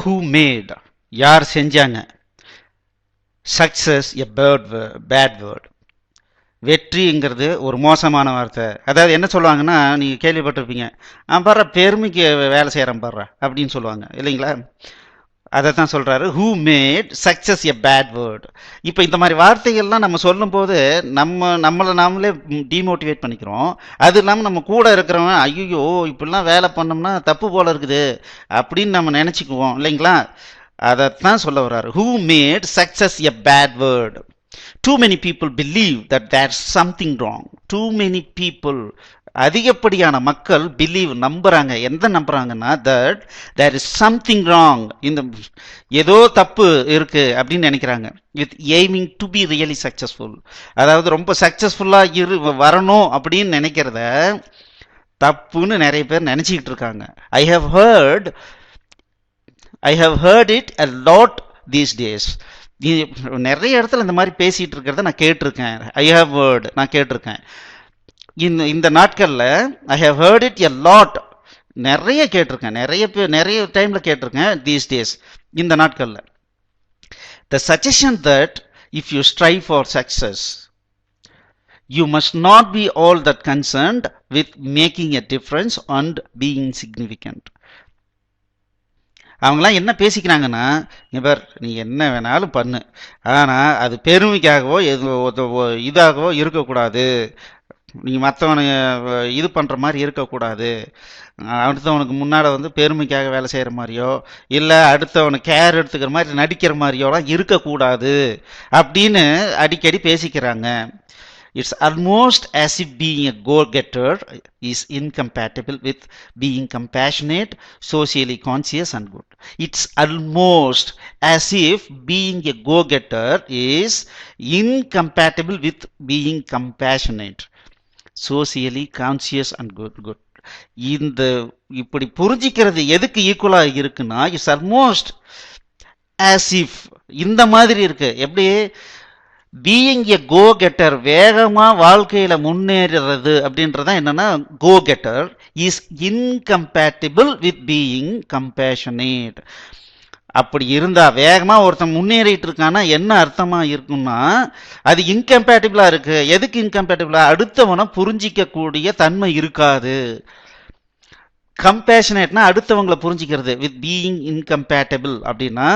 who made, யார் செஞ்சாங்க. Success a bad word, வெற்றிங்கிறது ஒரு மோசமான வார்த்தை. அதாவது என்ன சொல்லுவாங்கன்னா, நீங்கள் கேள்விப்பட்டிருப்பீங்க, பாடுற பெருமைக்கு வேலை செய்கிறேன் பாடுற அப்படின்னு சொல்லுவாங்க இல்லைங்களா. அதை தான் சொல்கிறாரு, who made success a bad word. இப்போ இந்த மாதிரி வார்த்தைகள்லாம் நம்ம சொல்லும்போது நம்மளை நாமளே டிமோட்டிவேட் பண்ணிக்கிறோம். அது இல்லாமல் நம்ம கூட இருக்கிறவங்க, ஐயோ இப்படிலாம் வேலை பண்ணோம்னா தப்பு போல இருக்குது அப்படின்னு நம்ம நினச்சிக்குவோம் இல்லைங்களா. அதைத்தான் சொல்ல வர்றாரு, who made success a bad word. Too many people believe that there's something wrong. Too many people, அதிகப்படியான மக்கள் பிலீவ், நம்புறாங்க. எந்த நம்புறாங்கன்னா, that there is something wrong, இந்த ஏதோ தப்பு இருக்கு அப்படின்னு நினைக்கிறாங்க. with aiming to be really successful, அதாவது ரொம்ப சக்சஸ்ஃபுல்லா வரணும் அப்படின்னு நினைக்கிறத தப்புன்னு நிறைய பேர் நினைச்சிக்கிட்டு இருக்காங்க. I have heard it a lot these days. நிறைய இடத்துல இந்த மாதிரி பேசிட்டு இருக்கிறத நான் கேட்டிருக்கேன். ஐ ஹவ் ஹர்ட், நான் கேட்டிருக்கேன். இந்த நாட்களில் I have heard it a lot, நிறைய கேட்டிருக்கேன், நிறைய டைம்ல கேட்டிருக்கேன். தீஸ் டேஸ், இந்த நாட்களில். The suggestion that if you strive for success, you must not be all that concerned with making a difference and being significant. அவங்களாம் என்ன பேசிக்கிறாங்கன்னா, இவர் நீ என்ன வேணாலும் பண்ணு, ஆனால் அது பெருமைக்காகவோ இதாகவோ இருக்கக்கூடாது, நீங்கள் மற்றவனை இது பண்ணுற மாதிரி இருக்கக்கூடாது, அடுத்தவனுக்கு முன்னால் பெருமைக்காக வேலை செய்கிற மாதிரியோ இல்லை அடுத்தவனை கேர் எடுத்துக்கிற மாதிரி நடிக்கிற மாதிரியோலாம் இருக்கக்கூடாது அப்படின்னு அடிக்கடி பேசிக்கிறாங்க. It's almost as if being a go-getter is incompatible with being compassionate, socially conscious and good. It's almost as if being a go-getter is incompatible with being compassionate, socially conscious and good. இந்த இப்படி புரிஞ்சிக்கிறது எதுக்கு ஈக்குவலா இருக்குன்னா, it's almost as if, இந்த மாதிரி இருக்கு. எப்படி being a go getter, வேகமா வாழ்க்கையில முன்னேறது அப்படின்றதான் என்னன்னா, go getter is incompatible with being compassionate. அப்படி இருந்தா, வேகமா ஒருத்தன் முன்னேறிட்டு இருக்கான்னா என்ன அர்த்தமா இருக்கும்னா, அது இன்கம்பேட்டிபிளா இருக்கு. எதுக்கு இன்கம்பேட்டிபிளா? அடுத்தவனை புரிஞ்சிக்க கூடிய தன்மை இருக்காது. கம்பேஷனேட்னா அடுத்தவங்களை புரிஞ்சிக்கிறது. வித் பீயிங் இன்கம்பேட்டபிள் அப்படின்னா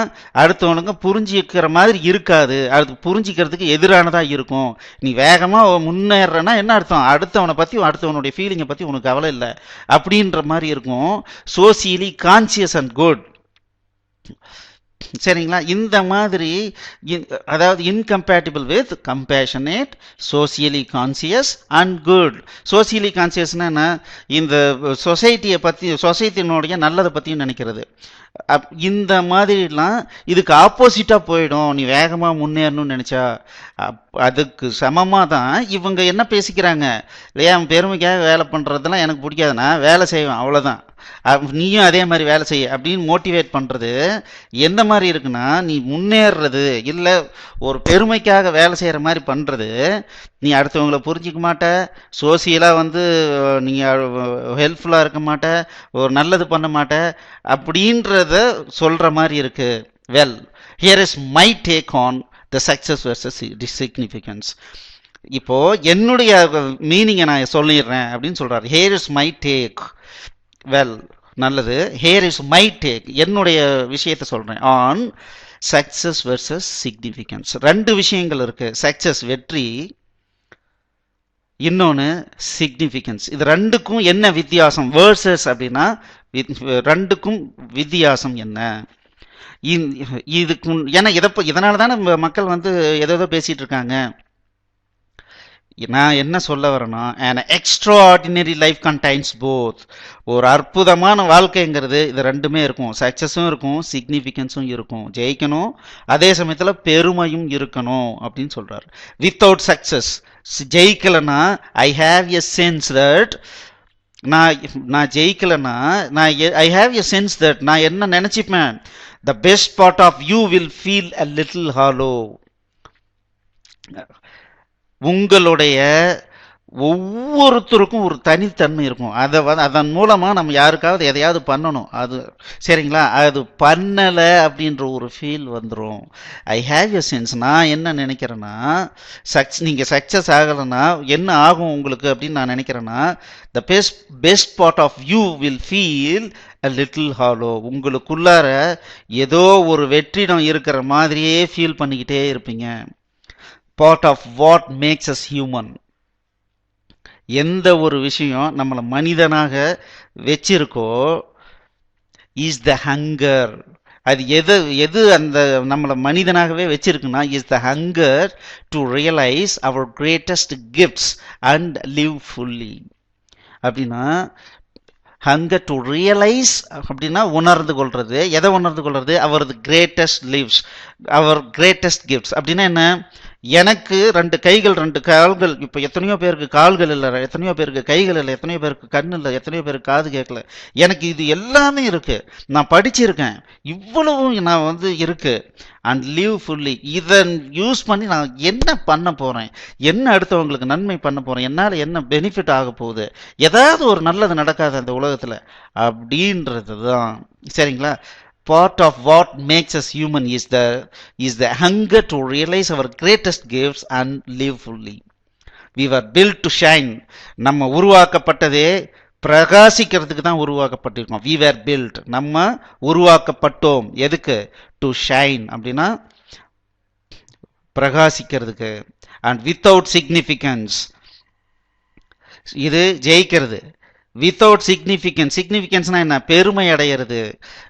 அடுத்தவனுங்க புரிஞ்சிக்கிற மாதிரி இருக்காது, அது புரிஞ்சிக்கிறதுக்கு எதிரானதா இருக்கும். நீ வேகமா முன்னேறனா என்ன அர்த்தம்? அடுத்தவனை பத்தி, அடுத்தவனுடைய ஃபீலிங்கை பத்தி உனக்கு கவலை இல்லை அப்படின்ற மாதிரி இருக்கும். சோசியலி கான்சியஸ் அண்ட் குட், சரிங்களா? இந்த மாதிரி, அதாவது incompatible with compassionate, socially conscious and good. Socially கான்சியஸ்னா இந்த சொசைட்டியை பற்றி, சொசைட்டினுடைய நல்லதை பற்றியும் நினைக்கிறது. இந்த மாதிரிலாம் இதுக்கு ஆப்போசிட்டாக போயிடும். நீ வேகமாக முன்னேறணும்னு நினச்சா அதுக்கு சமமாக தான் இவங்க என்ன பேசிக்கிறாங்க இல்லையா, பெருமைக்காக வேலை பண்ணுறதுலாம் எனக்கு பிடிக்காதுன்னா வேலை செய்வேன், அவ்வளோதான், நீயும் அதே மாதிரி வேலை செய்ய அப்படின்னு மோட்டிவேட் பண்ணுறது எந்த மாதிரி இருக்குன்னா, நீ முன்னேறது இல்லை ஒரு பெருமைக்காக வேலை செய்கிற மாதிரி பண்ணுறது. நீ அடுத்தவங்களை புரிஞ்சிக்க மாட்ட, சோசியலாக நீங்கள் ஹெல்ப்ஃபுல்லாக இருக்க மாட்ட, ஒரு நல்லது பண்ண மாட்ட அப்படின்றத சொல்கிற மாதிரி இருக்கு. Well, here is my take on the success versus significance. இப்போ என்னுடைய மீனிங்கை நான் சொல்லிடுறேன் அப்படின்னு சொல்றாரு. Here is my take. Well, நல்லது. ஹியர் இஸ் மை டேக், என்னுடைய விஷயத்தை சொல்றேன். On success versus significance. ரெண்டு விஷயங்கள் இருக்கு. சக்சஸ் வெற்றி, இன்னொன்று சிக்னிஃபிகன்ஸ். இது ரெண்டுக்கும் என்ன வித்தியாசம்? வேர்சஸ் அப்படின்னா ரெண்டுக்கும் வித்தியாசம் என்ன? இதுக்கு ஏன்னா இதனால தானே மக்கள் ஏதோ பேசிட்டு இருக்காங்க. நான் என்ன சொல்ல வரேன்னா, an extraordinary life contains both. ஒரு அற்புதமான வாழ்க்கைங்கிறது இது ரெண்டுமே இருக்கும். சக்சஸும் இருக்கும், சிக்னிஃபிகன்ஸும் இருக்கும். ஜெயிக்கணும், அதே சமயத்தில் பெருமையும் இருக்கணும் அப்படின்னு சொல்றாரு. வித்தவுட் சக்சஸ், ஜெயிக்கலைன்னா I have a sense that, நான் ஜெயிக்கலைன்னா I have a sense that, நான் என்ன நினைச்சிப்பேன், the best part of you will feel a little hollow. உங்களுடைய ஒவ்வொருத்தருக்கும் ஒரு தனித்தன்மை இருக்கும். அதை அதன் மூலமா நம்ம யாருக்காவது எதையாவது பண்ணணும். அது சரிங்களா? அது பண்ணல அப்படின்ற ஒரு ஃபீல் வந்துடும். I have a sense. நான் என்ன நினைக்கிறேன்னா, நீங்க சக்சஸ் ஆகலைன்னா என்ன ஆகும் உங்களுக்கு அப்படின்னு நான் நினைக்கிறேன்னா, the best part of you will feel a little hollow. உங்களுக்குள்ளார ஏதோ ஒரு வெற்றிடம் இருக்கிற மாதிரியே ஃபீல் பண்ணிக்கிட்டே இருப்பீங்க. Part of what makes us human. எந்த ஒரு விஷயம் நம்மளை மனிதனாக வச்சிருக்கோ இஸ் த ஹங்கர். அது எது எது அந்த நம்மளை மனிதனாகவே வச்சிருக்குன்னா is the hunger to realise our greatest gifts and live fully. அப்படின்னா ஹங்கர் டு ரியலைஸ் அப்படின்னா உணர்ந்து கொள்றது. எதை உணர்ந்து கொள்றது? அவரது greatest lives, our greatest gifts. அப்படின்னா என்ன? எனக்கு 2 கைகள் 2 கால்கள். இப்போ எத்தனையோ பேருக்கு கால்கள் இல்லை, எத்தனையோ பேருக்கு கைகள் இல்லை, எத்தனையோ பேருக்கு கண் இல்லை, எத்தனையோ பேருக்கு காது கேட்கல. எனக்கு இது எல்லாமே இருக்கு, நான் படிச்சிருக்கேன், இவ்வளவும் நான் இருக்கு. And live fully. இதை யூஸ் பண்ணி நான் என்ன பண்ண போறேன், என்ன அடுத்தவங்களுக்கு நன்மை பண்ண போறேன், என்னால் என்ன பெனிஃபிட் ஆக போகுது, ஏதாவது ஒரு நல்லது நடக்காது அந்த உலகத்துல அப்படின்றது தான். சரிங்களா? Part of what makes us human is the hunger to realize our greatest gifts and live fully. We were built to shine. நம்ம உருவாக்கப்பட்டதே பிரகாசிக்கிறதுக்கு தான் உருவாக்கப்பட்டிருக்கோம். We were built. நம்ம உருவாக்கப்பட்டோம் எதுக்கு? To shine. அப்படின்னா பிரகாசிக்கிறதுக்கு. And without significance. இது ஜெயிக்கிறது. Without significance. சிக்னிஃபிகன்ஸ்னா என்ன? பெருமை அடையிறது.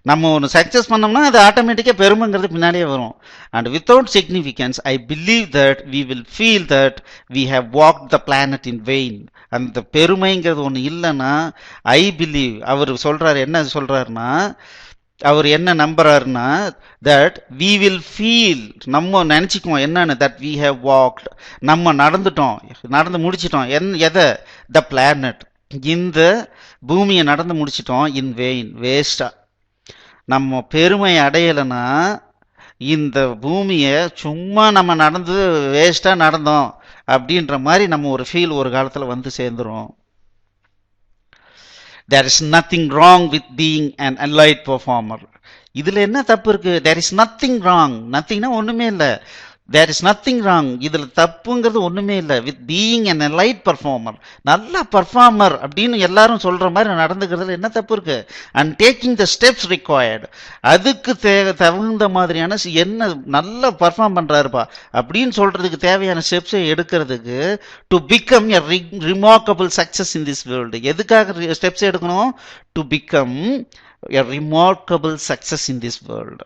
நம்ம ஒன்று சக்ஸஸ் பண்ணோம்னா அது ஆட்டோமேட்டிக்காக பெருமைங்கிறது பின்னாடியே வரும். And without significance I believe that we will feel that we have walked the planet in vain. அந்த பெருமைங்கிறது ஒன்று இல்லைன்னா ஐ பிலீவ், அவர் சொல்றாரு, என்ன சொல்றாருன்னா, அவர் என்ன நம்புறாருன்னா தட் வி வில் ஃபீல், நம்ம நினைச்சுக்குவோம் என்னன்னு, தட் வி ஹவ் வாக்ட், நம்ம நடந்துட்டோம், நடந்து முடிச்சிட்டோம். எதை? த பிளானட், இந்த பூமியை நடந்து முடிச்சிட்டோம். இன் வெயின், வேஸ்டா. நம்ம பெருமை அடையலைன்னா இந்த பூமியை சும்மா நம்ம நடந்து வேஸ்டா நடந்தோம் அப்படின்ற மாதிரி நம்ம ஒரு ஃபீல் ஒரு காலத்துல சேர்ந்துரும். There is nothing wrong with being an allied performer. இதுல என்ன தப்பு இருக்கு? There is nothing wrong. nothingனா ஒண்ணுமே இல்லை. There is nothing wrong. இதுல தப்புங்கிறது ஒண்ணுமே இல்லை. With being an allied performer. நல்ல பர்ஃபார்மர் அப்படின்னு எல்லாரும் சொல்ற மாதிரி நடந்துக்கிறதுல என்ன தப்பு இருக்கு? And taking the steps required. அதுக்கு தகுந்த மாதிரியான என்ன நல்ல பர்ஃபார்ம் பண்றாருப்பா அப்படின்னு சொல்றதுக்கு தேவையான ஸ்டெப்ஸை எடுக்கிறதுக்கு to become a remarkable success in this world. எதுக்காக ஸ்டெப்ஸ் எடுக்கணும்? To become a remarkable success in this world.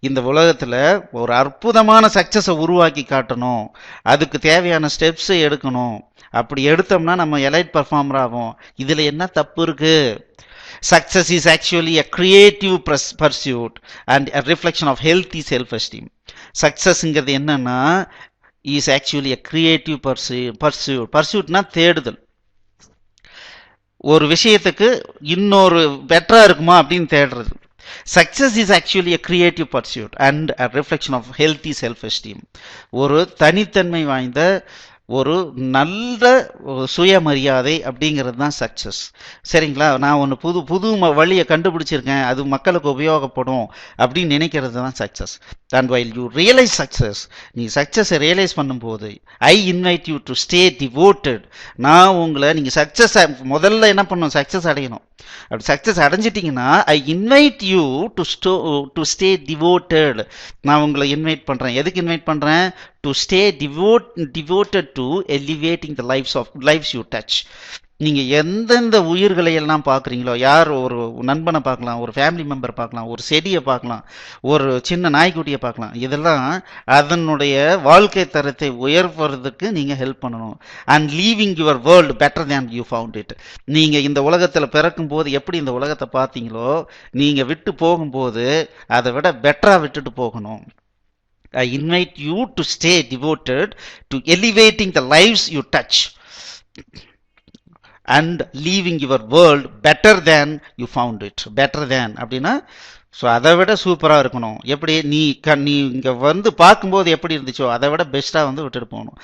இந்த உலகத்துல ஒரு அற்புதமான சக்சஸை உருவாக்கி காட்டணும், அதுக்கு தேவையான ஸ்டெப்ஸை எடுக்கணும். அப்படி எடுத்தோம்னா நம்ம எலைட் பர்ஃபார்மர் ஆகும். இதுல என்ன தப்பு இருக்கு? Success is actually a creative pursuit and a reflection of healthy self-esteem. சக்சஸ்ங்கிறது என்னன்னா is actually a creative pursuit. பர்சூட்னா தேடுதல். ஒரு விஷயத்துக்கு இன்னொரு பெட்டரா இருக்குமா அப்படின்னு தேடுறது. Success is actually a creative pursuit and a reflection of healthy self-esteem. ஒரு தனித்தன்மை வாய்ந்த ஒரு நல்ல சுயமரியாதை அப்படிங்கிறது தான் சக்சஸ். சரிங்களா? நான் ஒன்று புது வழியை கண்டுபிடிச்சிருக்கேன், அது மக்களுக்கு உபயோகப்படும் அப்படின்னு நினைக்கிறது தான் success. And while you realise success, நீ சக்சஸை ரியலைஸ் பண்ணும்போது ஐ invite you to stay devoted. நான் உங்களை, நீங்கள் சக்சஸ் முதல்ல என்ன பண்ணணும்? சக்சஸ் அடையணும். அப்படி சக்சஸ் அடைஞ்சிட்டிங்கன்னா I invite you to stay devoted. நான் உங்களை இன்வைட் பண்ணுறேன். எதுக்கு இன்வைட் பண்ணுறேன்? To stay devoted to elevating the lives you touch. நீங்கள் எந்தெந்த உயிர்களை எல்லாம் பார்க்குறீங்களோ, யார் ஒரு நண்பனை பார்க்கலாம், ஒரு ஃபேமிலி மெம்பர் பார்க்கலாம், ஒரு செடியை பார்க்கலாம், ஒரு சின்ன நாய்க்குட்டியை பார்க்கலாம், இதெல்லாம் அதனுடைய வாழ்க்கை தரத்தை உயர்வதற்கு நீங்கள் ஹெல்ப் பண்ணணும். And leaving your world better than you found it. நீங்கள் இந்த உலகத்தில் பிறக்கும் போது எப்படி இந்த உலகத்தை பார்த்தீங்களோ, நீங்கள் விட்டு போகும்போது அதை விட பெட்டராக விட்டுட்டு போகணும். I invite you to stay devoted to elevating the lives you touch and leaving your world better than you found it. Better than அப்படின்னா ஸோ அதை விட சூப்பராக இருக்கணும். எப்படி நீ இங்கே வந்து பார்க்கும்போது எப்படி இருந்துச்சோ அதை விட பெஸ்ட்டாக வந்து விட்டுட்டு போகணும்.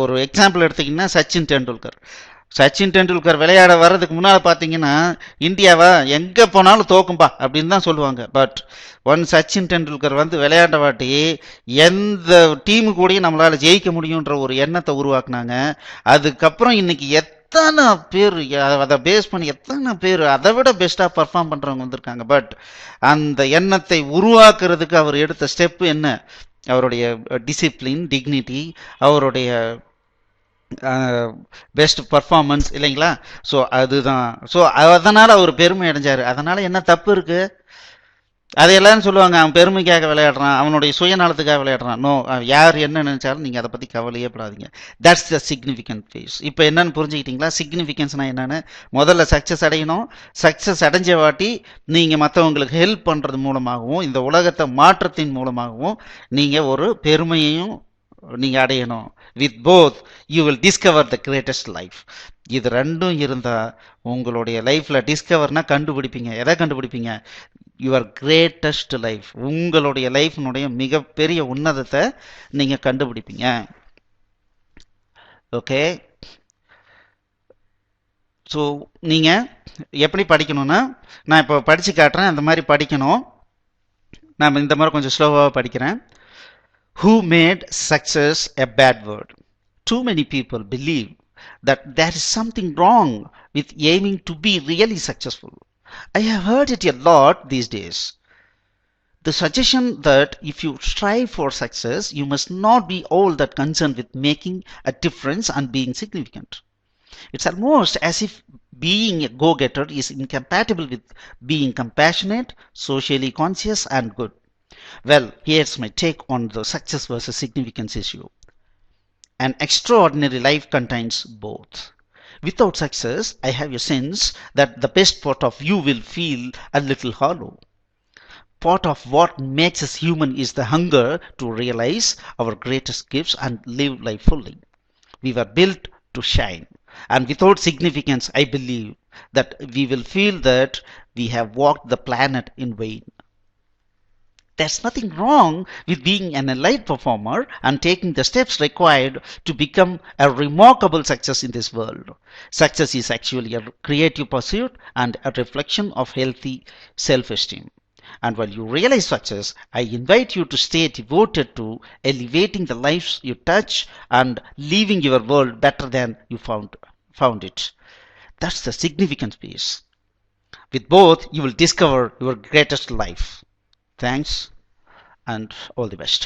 ஒரு எக்ஸாம்பிள் எடுத்திங்கன்னா சச்சின் டெண்டுல்கர் விளையாட வர்றதுக்கு முன்னால் பார்த்தீங்கன்னா இந்தியாவை எங்கே போனாலும் தோக்கும்பா அப்படின்னு தான் சொல்லுவாங்க. பட் சச்சின் டெண்டுல்கர் வந்து விளையாண்ட வாட்டி எந்த டீமு கூடயும் நம்மளால் ஜெயிக்க முடியுன்ற ஒரு எண்ணத்தை உருவாக்குனாங்க. அதுக்கப்புறம் இன்னைக்கு எத்தனை பேர் அதை பேஸ் பண்ணி எத்தனை பேர் அதை விட பெஸ்ட்டாக பர்ஃபார்ம் பண்ணுறவங்க வந்திருக்காங்க. பட் அந்த எண்ணத்தை உருவாக்குறதுக்கு அவர் எடுத்த ஸ்டெப்பு என்ன? அவருடைய டிசிப்ளின், டிக்னிட்டி, அவருடைய பெஸ்ட் பர்ஃபார்மன்ஸ் இல்லைங்களா? ஸோ அதுதான். ஸோ அதனால் அவர் பெருமை அடைஞ்சார். அதனால் என்ன தப்பு இருக்குது? அதை எல்லாரும் சொல்லுவாங்க அவன் பெருமைக்காக விளையாடுறான், அவனுடைய சுயநலத்துக்காக விளையாடுறான். நோ, யார் என்ன நினைச்சாலும் நீங்கள் அதை பற்றி கவலையே படாதீங்க. That's the significant phase. இப்போ என்னன்னு புரிஞ்சுக்கிட்டீங்களா? சிக்னிஃபிகன்ஸ்னா என்னன்னு? முதல்ல சக்ஸஸ் அடையணும். சக்ஸஸ் அடைஞ்ச வாட்டி நீங்கள் மற்றவங்களுக்கு ஹெல்ப் பண்ணுறது மூலமாகவும் இந்த உலகத்தை மாற்றத்தின் மூலமாகவும் நீங்கள் ஒரு பெருமையையும் நீங்கள் அடையணும். With both you will discover the greatest life. இது ரெண்டும் இருந்தால் உங்களுடைய லைஃப்பில் டிஸ்கவர்னா கண்டுபிடிப்பீங்க. எதை கண்டுபிடிப்பீங்க? Your greatest life. உங்களுடைய லைஃப்னுடைய மிகப்பெரிய உன்னதத்தை நீங்கள் கண்டுபிடிப்பீங்க. ஓகே. ஸோ நீங்கள் எப்படி படிக்கணும்னா, நான் இப்போ படித்து காட்டுறேன். அந்த மாதிரி படிக்கணும். நான் இந்த மாதிரி கொஞ்சம் ஸ்லோவாக படிக்கிறேன். Who made success a bad word? Too many people believe that there is something wrong with aiming to be really successful. I have heard it a lot these days. The suggestion that if you strive for success, you must not be all that concerned with making a difference and being significant. It's almost as if being a go-getter is incompatible with being compassionate, socially conscious, and good. Well, here's my take on the success versus significance issue. An extraordinary life contains both. Without success, I have a sense that the best part of you will feel a little hollow. Part of what makes us human is the hunger to realize our greatest gifts and live life fully. We were built to shine. And without significance, I believe that we will feel that we have walked the planet in vain. There's nothing wrong with being an elite performer and taking the steps required to become a remarkable success in this world. Success is actually a creative pursuit and a reflection of healthy self-esteem. And while you realize success, I invite you to stay devoted to elevating the lives you touch and leaving your world better than you found it. That's the significant piece. With both, you will discover your greatest life. Thanks and all the best.